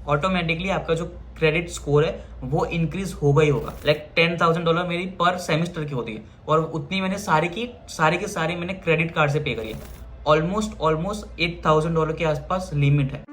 Automatically आपका जो credit score है वो इंक्रीज होगा ही होगा। लाइक $10,000 मेरी पर सेमेस्टर की होती है और उतनी मैंने सारी की सारी मैंने क्रेडिट कार्ड से पे करी है। ऑलमोस्ट $8,000 के आसपास लिमिट है।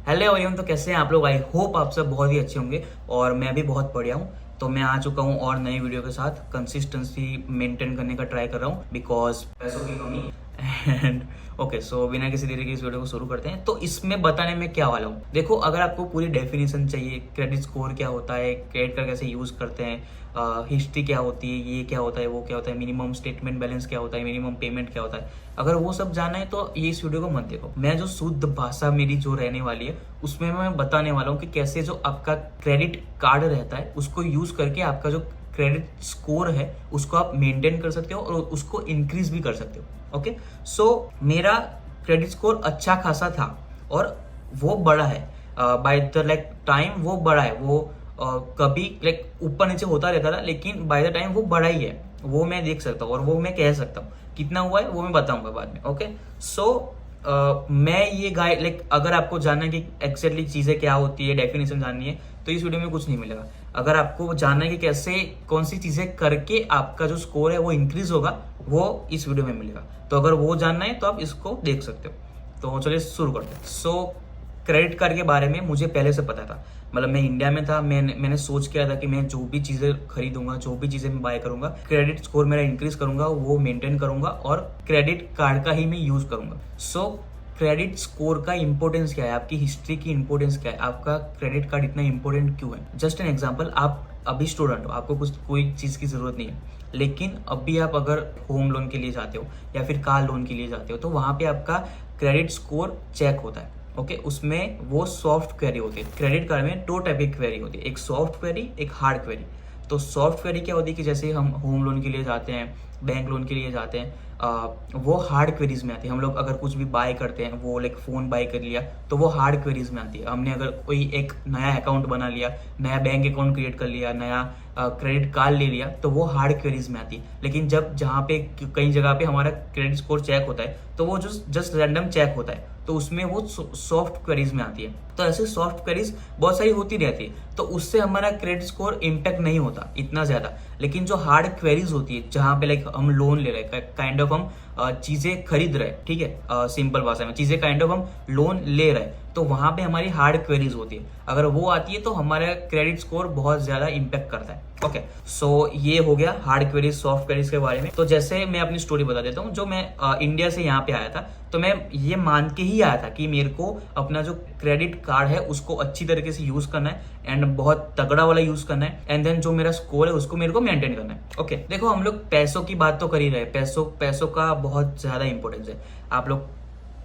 हेलो एवरीवन, तो कैसे हैं आप लोग? आई होप आप सब बहुत ही अच्छे होंगे और मैं भी बहुत बढ़िया हूँ। तो मैं आ चुका हूँ और नई वीडियो के साथ। कंसिस्टेंसी मेंटेन करने का ट्राई कर रहा हूँ बिकॉज पैसों की कमी एंड ओके, सो बिना किसी देरी के इस वीडियो को शुरू करते हैं। तो इसमें बताने में क्या वाला हूँ, देखो, अगर आपको पूरी डेफिनेशन चाहिए, क्रेडिट स्कोर क्या होता है, क्रेडिट कार्ड कैसे यूज करते हैं, हिस्ट्री क्या होती है, ये क्या होता है, वो क्या होता है, मिनिमम स्टेटमेंट बैलेंस क्या होता है, मिनिमम पेमेंट क्या होता है, अगर वो सब जानना है तो ये इस वीडियो को मत देखो। मैं जो शुद्ध भाषा मेरी जो रहने वाली है उसमें मैं बताने वाला हूँ कि कैसे जो आपका क्रेडिट कार्ड रहता है उसको यूज करके आपका जो क्रेडिट स्कोर है उसको आप मेंटेन कर सकते हो और उसको इंक्रीज भी कर सकते हो। ओके, सो मेरा क्रेडिट स्कोर अच्छा खासा था और वो बड़ा है बाय द लाइक टाइम, वो बड़ा है, वो कभी लाइक ऊपर नीचे होता रहता था, लेकिन बाय द टाइम वो बड़ा ही है, वो मैं देख सकता हूँ और वो मैं कह सकता हूँ। कितना हुआ है वो मैं बताऊंगा बाद में। ओके, सो मैं ये गाइड लाइक अगर आपको जानना है कि एक्जैक्टली चीजें क्या होती है, डेफिनेशन जाननी है, तो इस वीडियो में कुछ नहीं मिलेगा। अगर आपको जानना है कि कैसे कौन सी चीजें करके आपका जो स्कोर है वो इंक्रीज होगा, वो इस वीडियो में मिलेगा। तो अगर वो जानना है तो आप इसको देख सकते हो। तो चलिए शुरू करते हैं। सो क्रेडिट कार्ड के बारे में मुझे पहले से पता था। मतलब मैं इंडिया में था, मैंने सोच किया था कि मैं जो भी चीजें खरीदूंगा, जो भी चीजें मैं बाय करूंगा, क्रेडिट स्कोर मेरा इंक्रीज करूंगा, वो मेंटेन करूंगा और क्रेडिट कार्ड का ही मैं यूज करूंगा। सो क्रेडिट स्कोर का इंपॉर्टेंस क्या है, आपकी हिस्ट्री की इंपॉर्टेंस क्या है, आपका क्रेडिट कार्ड इतना इंपॉर्टेंट क्यों है? जस्ट एन एग्जाम्पल, आप अभी स्टूडेंट हो, आपको कोई चीज की जरूरत नहीं है, लेकिन अभी आप अगर होम लोन के लिए जाते हो या फिर कार लोन के लिए जाते हो तो वहां पे आपका क्रेडिट स्कोर चेक होता है। ओके, उसमें वो सॉफ्ट क्वेरी होती है। क्रेडिट कार्ड में दो टाइप की क्वेरी होती है, एक सॉफ्ट क्वेरी, एक हार्ड क्वेरी। तो सॉफ्ट क्वेरी क्या होती है कि जैसे हम होम लोन के लिए जाते हैं, बैंक लोन के लिए जाते हैं, वो हार्ड क्वेरीज में आती है। हम लोग अगर कुछ भी बाय करते हैं, वो लाइक फोन बाय कर लिया तो वो हार्ड क्वेरीज में आती है। हमने अगर कोई एक नया अकाउंट बना लिया, नया बैंक अकाउंट क्रिएट कर लिया, नया क्रेडिट कार्ड ले लिया, तो वो हार्ड क्वेरीज में आती है। लेकिन जब जहाँ पे कई जगह पे हमारा क्रेडिट स्कोर चेक होता है तो वो जस्ट रैंडम चेक होता है, तो उसमें वो सॉफ्ट क्वेरीज में आती है। तो ऐसे सॉफ्ट क्वेरीज बहुत सारी होती रहती है, तो उससे हमारा क्रेडिट स्कोर इम्पैक्ट नहीं होता इतना ज्यादा। लेकिन जो हार्ड क्वेरीज होती है, जहां पे लाइक हम लोन ले रहे हैं, काइंड ऑफ हम चीजें खरीद रहे हैं, ठीक है, सिंपल भाषा में चीजें काइंड ऑफ हम लोन ले रहे हैं, तो वहां पे हमारी हार्ड क्वेरीज होती है। अगर वो आती है तो हमारा क्रेडिट स्कोर बहुत ज्यादा इम्पैक्ट करता है। ओके, सो ये हो गया हार्ड क्वेरीज सॉफ्ट क्वेरीज के बारे में। तो जैसे मैं अपनी स्टोरी बता देता हूँ। जो मैं इंडिया से यहाँ पे आया था, तो मैं ये मान के ही आया था कि मेरे को अपना जो क्रेडिट कार्ड है उसको अच्छी तरीके से यूज करना है एंड बहुत तगड़ा वाला यूज करना है, एंड देन जो मेरा स्कोर है उसको मेरे को मेंटेन करना है। ओके, देखो, हम लोग पैसों की बात तो कर ही रहे हैं, पैसों का बहुत ज्यादा इंपॉर्टेंस है। आप लोग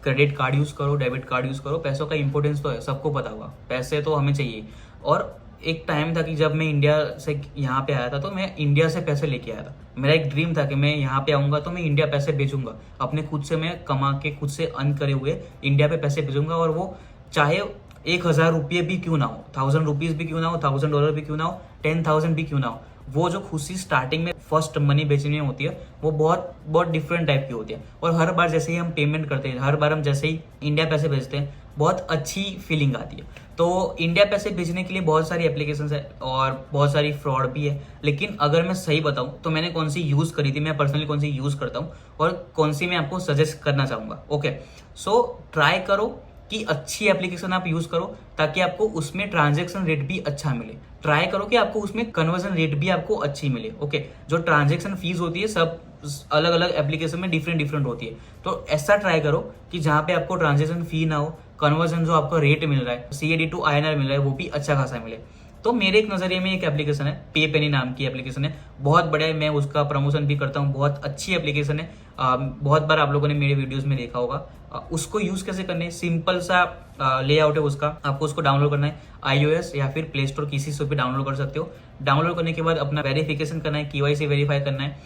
क्रेडिट कार्ड यूज करो, डेबिट कार्ड यूज करो, पैसों का इंपॉर्टेंस तो है, सबको पता होगा, पैसे तो हमें चाहिए। और एक टाइम था कि जब मैं इंडिया से यहाँ पे आया था तो मैं इंडिया से पैसे लेके आया था। मेरा एक ड्रीम था कि मैं यहाँ पे आऊंगा तो मैं इंडिया पैसे भेजूंगा, अपने खुद से मैं कमा के खुद से अर्न करे हुए इंडिया पे पैसे भेजूंगा, और वो चाहे 1,000 रुपये भी क्यों ना हो, 1,000 रुपीज भी क्यों ना हो, $1,000 भी क्यों ना हो, 10,000 भी क्यों ना हो, वो जो खुशी स्टार्टिंग में फर्स्ट मनी बेचने में होती है वो बहुत बहुत डिफरेंट टाइप की होती है। और हर बार जैसे ही हम पेमेंट करते हैं, हर बार हम जैसे ही इंडिया पैसे भेजते हैं, बहुत अच्छी फीलिंग आती है। तो इंडिया पैसे भेजने के लिए बहुत सारी एप्लीकेशंस है और बहुत सारी फ्रॉड भी है, लेकिन अगर मैं सही बताऊं तो मैंने कौन सी यूज करी थी, मैं पर्सनली कौन सी यूज करता हूं और कौन सी मैं आपको सजेस्ट करना चाहूंगा। ओके, सो ट्राई करो कि अच्छी एप्लीकेशन आप यूज करो ताकि आपको उसमें ट्रांजैक्शन रेट भी अच्छा मिले। ट्राई करो कि आपको उसमें कन्वर्जन रेट भी आपको अच्छी मिले। ओके, जो ट्रांजैक्शन फीस होती है सब अलग अलग एप्लीकेशन में डिफरेंट होती है, तो ऐसा ट्राई करो कि जहां पे आपको ट्रांजैक्शन फी ना हो, कन्वर्जन जो आपका रेट मिल रहा है, CAD टू INR मिल रहा है, वो भी अच्छा खासा मिले। तो मेरे एक नजरिए में एक एप्लीकेशन है, पे पेनी नाम की एप्लीकेशन है, बहुत बढ़िया है, मैं उसका प्रमोशन भी करता हूँ, बहुत अच्छी एप्लीकेशन है। बहुत बार आप लोगों ने मेरे वीडियोस में देखा होगा। उसको यूज कैसे करने है, सिंपल सा लेआउट है उसका। आपको उसको डाउनलोड करना है, iOS या फिर प्ले स्टोर किसी से भी डाउनलोड कर सकते हो। डाउनलोड करने के बाद अपना वेरिफिकेशन करना है, KYC वेरीफाई करना है,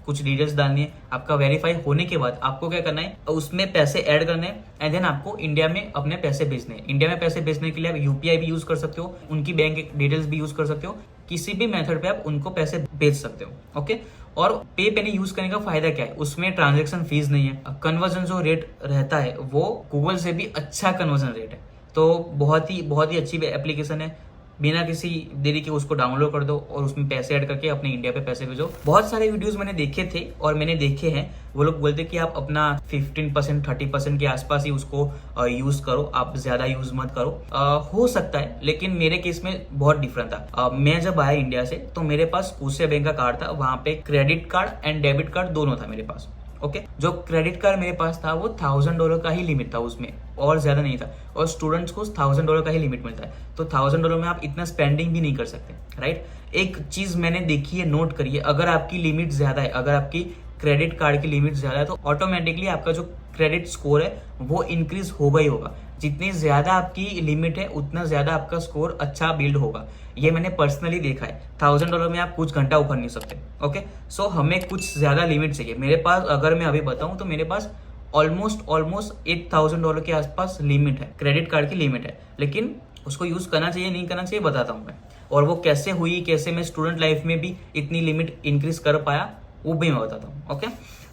कुछ डिटेल्स डालनी है। आपका वेरीफाई होने के बाद आपको क्या करना है, उसमें पैसे ऐड करने हैं एंड देन आपको इंडिया में अपने पैसे भेजने हैं। इंडिया में पैसे भेजने के लिए आप UPI भी यूज कर सकते हो, उनकी बैंक डिटेल्स भी यूज कर सकते हो, किसी भी मेथड पे आप उनको पैसे भेज सकते हो। ओके, और पे पेनी यूज करने का फायदा क्या है, उसमें ट्रांजेक्शन फीस नहीं है, कन्वर्जन जो रेट रहता है वो गूगल से भी अच्छा कन्वर्जन रेट है। तो बहुत ही अच्छी एप्लीकेशन है। बिना किसी देरी के उसको डाउनलोड कर दो और उसमें पैसे ऐड करके अपने इंडिया पे पैसे भेजो। बहुत सारे वीडियोस मैंने देखे थे और मैंने देखे हैं, वो लोग बोलते कि आप अपना 15% 30% के आसपास ही उसको यूज करो, आप ज्यादा यूज मत करो। हो सकता है, लेकिन मेरे केस में बहुत डिफरेंट था। मैं जब आया इंडिया से तो मेरे पास कोसिया बैंक का कार्ड था, वहां पे credit card and debit card दोनों था मेरे पास। ओके जो क्रेडिट कार्ड मेरे पास था वो $1000 का ही लिमिट था उसमें, और ज्यादा नहीं था, और स्टूडेंट्स को $1000 का ही लिमिट मिलता है। तो $1000 में आप इतना स्पेंडिंग भी नहीं कर सकते, राइट। एक चीज मैंने देखी है, नोट करिए, अगर आपकी लिमिट ज्यादा है, अगर आपकी क्रेडिट कार्ड की लिमिट ज्यादा है तो ऑटोमेटिकली आपका जो क्रेडिट स्कोर है वो इंक्रीज होगा ही होगा। जितनी ज्यादा आपकी लिमिट है उतना ज्यादा आपका स्कोर अच्छा बिल्ड होगा। ये मैंने पर्सनली देखा है। $1000 में आप कुछ घंटा उखड़ नहीं सकते। ओके सो हमें कुछ ज्यादा लिमिट चाहिए। मेरे पास, अगर मैं अभी बताऊं तो मेरे पास ऑलमोस्ट $8000 के आसपास लिमिट है, क्रेडिट कार्ड की लिमिट है। लेकिन उसको यूज करना चाहिए नहीं करना चाहिए बताता हूँ मैं, और वो कैसे हुई, कैसे मैं स्टूडेंट लाइफ में भी इतनी लिमिट इंक्रीज कर पाया वो भी मैं बताता हूँ। ओके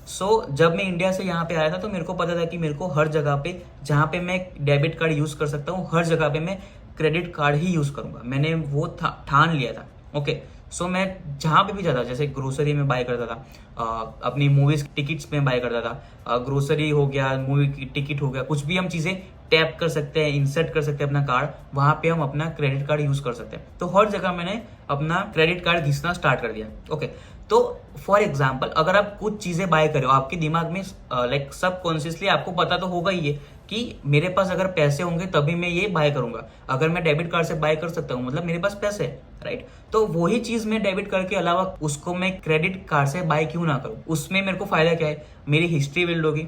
सो जब मैं इंडिया से यहाँ पे आया था तो मेरे को पता था कि मेरे को हर जगह पे जहाँ पे मैं डेबिट कार्ड यूज कर सकता हूँ, हर जगह पे मैं क्रेडिट कार्ड ही यूज करूंगा। मैंने वो ठान लिया था। ओके सो मैं जहाँ पे भी जाता, जैसे ग्रोसरी में बाय करता था, अपनी मूवीज टिकट्स में बाय करता था, ग्रोसरी हो गया, मूवी की टिकट हो गया, कुछ भी हम चीजें टैप कर सकते हैं, इंसर्ट कर सकते हैं अपना कार्ड, वहां पे हम अपना क्रेडिट कार्ड यूज कर सकते हैं। तो हर जगह मैंने अपना क्रेडिट कार्ड घिसना स्टार्ट कर दिया। ओके तो फॉर एग्जाम्पल अगर आप कुछ चीजें बाय करो, आपके दिमाग में लाइक सबकॉन्शियसली आपको पता तो होगा ही है कि मेरे पास अगर पैसे होंगे तभी मैं ये बाय करूंगा। अगर मैं डेबिट कार्ड से बाय कर सकता हूँ मतलब मेरे पास पैसे है, राइट। तो वही चीज मैं डेबिट कार्ड के अलावा उसको मैं क्रेडिट कार्ड से बाय क्यों ना करूं। उसमें मेरे को फायदा क्या है, मेरी हिस्ट्री बिल्ड होगी,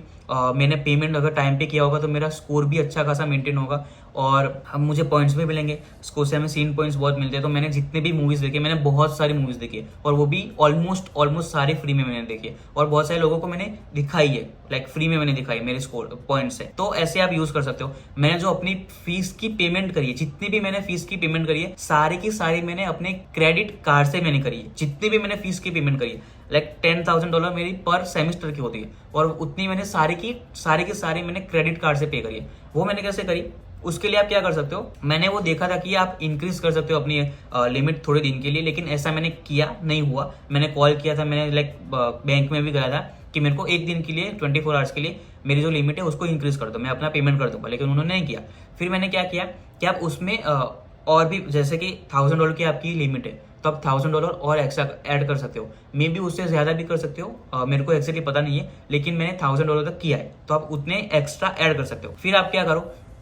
मैंने पेमेंट अगर टाइम पे किया होगा तो मेरा स्कोर भी अच्छा खासा मेंटेन होगा, और हम मुझे पॉइंट्स भी मिलेंगे। स्कोशिया में सीन पॉइंट्स बहुत मिलते हैं। तो मैंने जितने भी मूवीज देखे, मैंने बहुत सारी मूवीज देखी है, और वो भी ऑलमोस्ट सारी फ्री में मैंने देखी है, और बहुत सारे लोगों को मैंने दिखाई है, लाइक फ्री में मैंने दिखाई मेरे स्कोर पॉइंट से। तो ऐसे आप यूज कर सकते हो। मैंने जो अपनी फीस की पेमेंट करी है, जितनी भी मैंने फीस की पेमेंट करी है, सारी की सारी मैंने अपने क्रेडिट कार्ड से मैंने करी है। जितनी भी मैंने फीस की पेमेंट करी है, लाइक $10,000 मेरी पर सेमेस्टर की होती है, और उतनी मैंने सारी की सारी मैंने क्रेडिट कार्ड से पे करी है। वो मैंने कैसे करी, उसके लिए आप क्या कर सकते हो, मैंने वो देखा था कि आप इंक्रीज कर सकते हो अपनी लिमिट थोड़े दिन के लिए, लेकिन ऐसा मैंने किया नहीं हुआ। मैंने कॉल किया था, मैंने लाइक बैंक में भी गया था कि मेरे को एक दिन के लिए 24 आवर्स के लिए मेरी जो लिमिट है उसको इंक्रीज कर दो, मैं अपना पेमेंट कर दूंगा, लेकिन उन्होंने नहीं किया। फिर मैंने क्या किया कि आप उसमें और भी, जैसे कि $1000 की आपकी लिमिट है तो आप $1000 और एक्स्ट्रा ऐड कर सकते हो, मे बी उससे ज्यादा भी कर सकते हो, मेरे को एक्चुअली पता नहीं है, लेकिन मैंने $1000 तक किया है, तो आप उतने एक्स्ट्रा ऐड कर सकते हो। फिर आप क्या करो,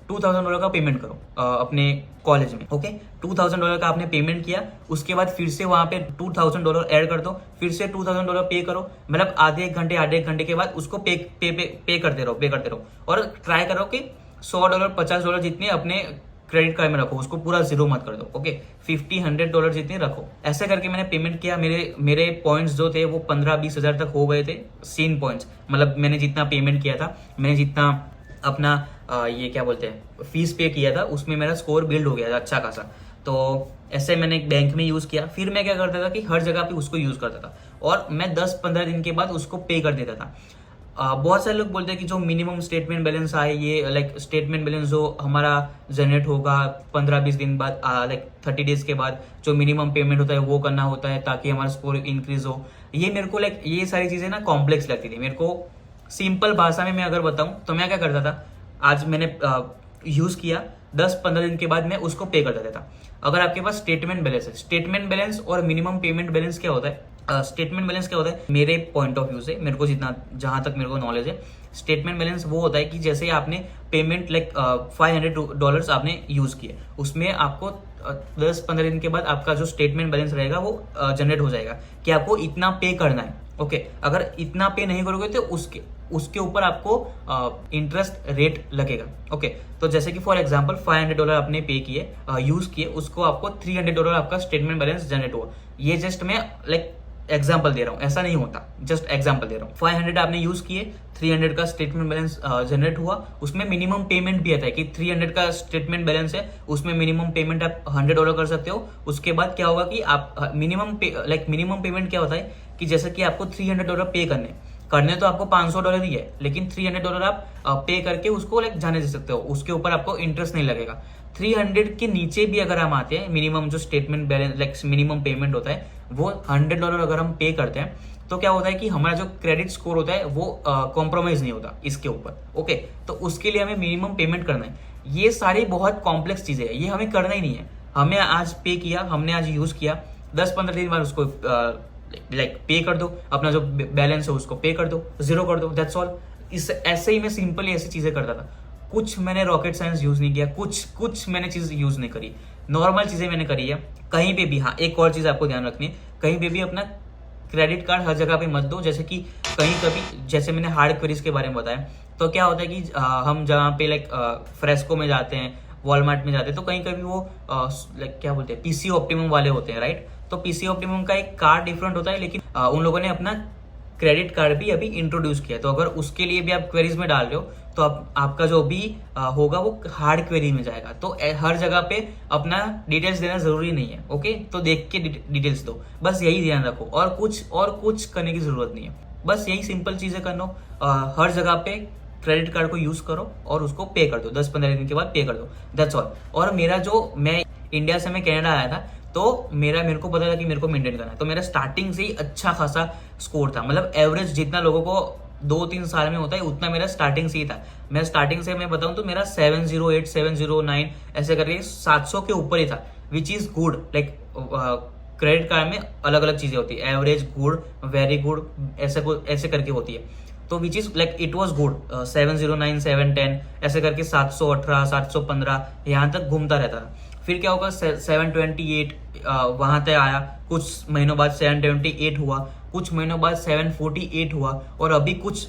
$2000 का पेमेंट करो अपने कॉलेज में। ओके $2000 का आपने पेमेंट किया, उसके बाद फिर से वहां पे $2000 ऐड कर दो, फिर से $2000 पे करो, मतलब आधे एक घंटे के बाद उसको पे करते रहो, और ट्राई करो कि $100 $50 जितने अपने क्रेडिट कार्ड में रखो, उसको पूरा जीरो मत कर दो। ओके $50-100 जितने रखो। ऐसे करके मैंने पेमेंट किया। मेरे पॉइंट्स जो थे वो 15-20 हजार तक हो गए थे, सीन पॉइंट्स, मतलब मैंने जितना पेमेंट किया था, मैंने जितना अपना ये क्या बोलते हैं फीस पे किया था, उसमें मेरा स्कोर बिल्ड हो गया था अच्छा खासा। तो ऐसे मैंने एक बैंक में यूज किया। फिर मैं क्या करता था कि हर जगह पे उसको यूज करता था, और मैं 10-15 दिन के बाद उसको पे कर देता था। बहुत सारे लोग बोलते हैं कि जो मिनिमम स्टेटमेंट बैलेंस आए, ये लाइक स्टेटमेंट बैलेंस जो हमारा जनरेट होगा 15-20 दिन बाद, लाइक 30 डेज के बाद जो मिनिमम पेमेंट होता है वो करना होता है ताकि हमारा स्कोर इंक्रीज हो। ये मेरे को लाइक ये सारी चीजें ना कॉम्प्लेक्स लगती थी। मेरे को सिंपल भाषा में मैं अगर बताऊं तो मैं क्या करता था, आज मैंने यूज किया, 10-15 दिन के बाद मैं उसको पे कर देता था। अगर आपके पास स्टेटमेंट बैलेंस है, स्टेटमेंट बैलेंस और मिनिमम पेमेंट बैलेंस क्या होता है, स्टेटमेंट बैलेंस क्या होता है मेरे पॉइंट ऑफ व्यू से, मेरे को जितना जहां तक मेरे को नॉलेज है, स्टेटमेंट बैलेंस वो होता है कि जैसे आपने पेमेंट लाइक $500 आपने यूज किए, उसमें आपको 10-15 दिन के बाद आपका जो स्टेटमेंट बैलेंस रहेगा वो जनरेट हो जाएगा कि आपको इतना पे करना है। ओके अगर इतना पे नहीं करोगे तो उसके ऊपर आपको इंटरेस्ट रेट लगेगा। ओके तो जैसे कि फॉर एग्जांपल $500 आपने पे किए, यूज किए, उसको आपको $300 आपका स्टेटमेंट बैलेंस जनरेट हुआ। ये जस्ट मैं लाइक एग्जाम्पल दे रहा हूँ, ऐसा नहीं होता, जस्ट एग्जाम्पल दे रहा हूँ। 500 आपने यूज किए, 300 का स्टेटमेंट बैलेंस जनरेट हुआ, उसमें मिनिमम पेमेंट भी आता है कि 300 का स्टेटमेंट बैलेंस है, उसमें मिनिमम पेमेंट आप $100 कर सकते हो। उसके बाद क्या होगा कि आप मिनिमम पेमेंट क्या होता है कि जैसे कि आपको $300 पे करने तो आपको $500 ही है, लेकिन $300 आप पे करके उसको जाने दे सकते हो, उसके ऊपर आपको इंटरेस्ट नहीं लगेगा। 300 के नीचे भी अगर हम आते हैं, मिनिमम जो स्टेटमेंट बैलेंस मिनिमम पेमेंट होता है वो $100 अगर हम पे करते हैं, तो क्या होता है कि हमारा जो क्रेडिट स्कोर होता है वो कॉम्प्रोमाइज नहीं होता इसके ऊपर। ओके, तो उसके लिए हमें मिनिमम पेमेंट करना है। ये सारी बहुत कॉम्प्लेक्स चीजें हैं, ये हमें करना ही नहीं है। हमें आज पे किया, हमने आज यूज किया, 10-15 दिन बाद उसको पे कर दो, अपना जो बैलेंस है उसको पे कर दो, जीरो कर दो, दैट्स ऑल। इस ऐसे ही मैं सिंपली ऐसी चीजें करता था। कुछ मैंने रॉकेट साइंस यूज नहीं किया, कुछ मैंने चीज यूज नहीं करी, नॉर्मल चीजें मैंने करी है। कहीं पे भी, हाँ एक और चीज आपको ध्यान रखनी है, कहीं पे भी अपना क्रेडिट कार्ड हर जगह पे मत दो। जैसे कि कहीं कभी, जैसे मैंने हार्ड क्वेरीज के बारे में बताया, तो क्या होता है कि हम जहाँ पे फ्रेस्को में जाते हैं, वॉलमार्ट में जाते हैं, तो कहीं कभी वो क्या बोलते हैं, पीसी ऑप्टिमम वाले होते हैं, राइट। तो पीसी ऑप्टिमम का एक कार्ड डिफरेंट होता है, लेकिन उन लोगों ने अपना क्रेडिट कार्ड भी अभी इंट्रोड्यूस किया। तो अगर उसके लिए भी आप क्वेरीज में डाल रहे हो, तो आपका जो भी होगा वो हार्ड क्वेरी में जाएगा। तो हर जगह पे अपना डिटेल्स देना जरूरी नहीं है। ओके, तो देख के डिटेल्स दो, बस यही ध्यान रखो, और कुछ करने की जरूरत नहीं है। बस यही सिंपल चीजें करना, हर जगह पे क्रेडिट कार्ड को यूज करो और उसको पे कर दो, 10-15 दिन के बाद पे कर दो, दैट्स ऑल। और मेरा मैं इंडिया से मैं कनाडा आया था, तो मेरे को पता था कि मेरे को मेंटेन करना है, तो मेरा स्टार्टिंग से ही अच्छा खासा स्कोर था। मतलब एवरेज जितना लोगों को 2-3 साल में होता है उतना मेरा स्टार्टिंग से ही था। मैं स्टार्टिंग से मैं बताऊं तो मेरा 708, 709 ऐसे करके 700 के ऊपर ही था, which is good. Credit card में अलग अलग चीजें होती है, एवरेज, गुड, वेरी गुड, ऐसे करके होती है। तो which is it was good. 709, 710 ऐसे करके 718, 715 यहाँ तक घूमता रहता था। फिर क्या होगा, 728 वहां तक आया, कुछ महीनों बाद 728 हुआ, कुछ महीनों बाद 748 हुआ, और अभी कुछ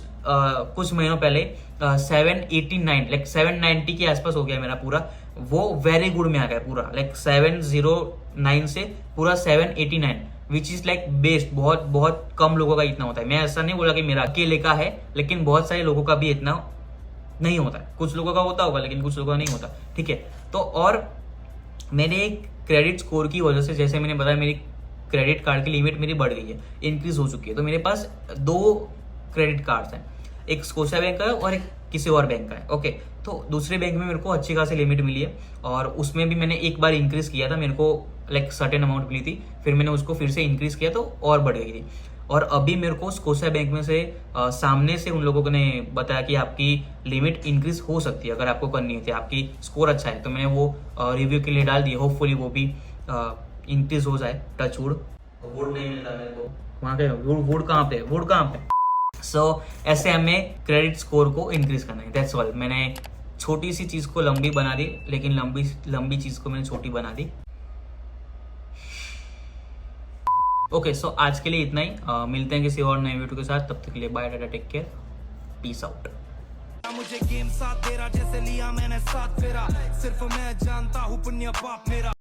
महीनों पहले 789 790 के आसपास हो गया मेरा पूरा। वो वेरी गुड में आ गया पूरा, 709 से पूरा 789, विच इज बेस्ट। बहुत बहुत कम लोगों का इतना होता है। मैं ऐसा नहीं बोला कि मेरा अकेले का है, लेकिन बहुत सारे लोगों का भी इतना नहीं होता है। कुछ लोगों का होता होगा, लेकिन कुछ लोगों का नहीं होता, ठीक है। तो और मेरे क्रेडिट स्कोर की वजह से, जैसे मैंने बताया, मेरी क्रेडिट कार्ड की लिमिट मेरी बढ़ गई है, इंक्रीज हो चुकी है। तो मेरे पास 2 क्रेडिट कार्ड्स हैं, एक स्कोशिया बैंक का है और एक किसी और बैंक का है। ओके, तो दूसरे बैंक में मेरे को अच्छी खासी लिमिट मिली है, और उसमें भी मैंने एक बार इंक्रीज किया था, मेरे को सर्टेन अमाउंट मिली थी, फिर मैंने उसको फिर से इंक्रीज किया तो और बढ़ गई थी। और अभी मेरे को स्कोशिया बैंक में से सामने से उन लोगों ने बताया कि आपकी लिमिट इंक्रीज हो सकती है अगर आपको करनी होती है, आपकी स्कोर अच्छा है। तो मैंने वो रिव्यू के लिए डाल दिए, होपफुली वो भी इंक्रीज हो जाए, टच वुड। वुड नहीं मिलता मेरे को, वहाँ के वुड कहाँ पे। सो ऐसे हमें क्रेडिट स्कोर को इंक्रीज करना है, दैट्स ऑल। मैंने छोटी सी चीज को लंबी बना दी, लेकिन लंबी चीज को मैंने छोटी बना दी। ओके, सो आज के लिए इतना ही। मिलते हैं किसी और नए वीडियो के साथ, तब तक के लिए bye, tata, take care, peace out. मुझे गेम साथ तेरा, जैसे लिया मैंने साथ फेरा, सिर्फ मैं जानता हूँ पुण्य पाप मेरा।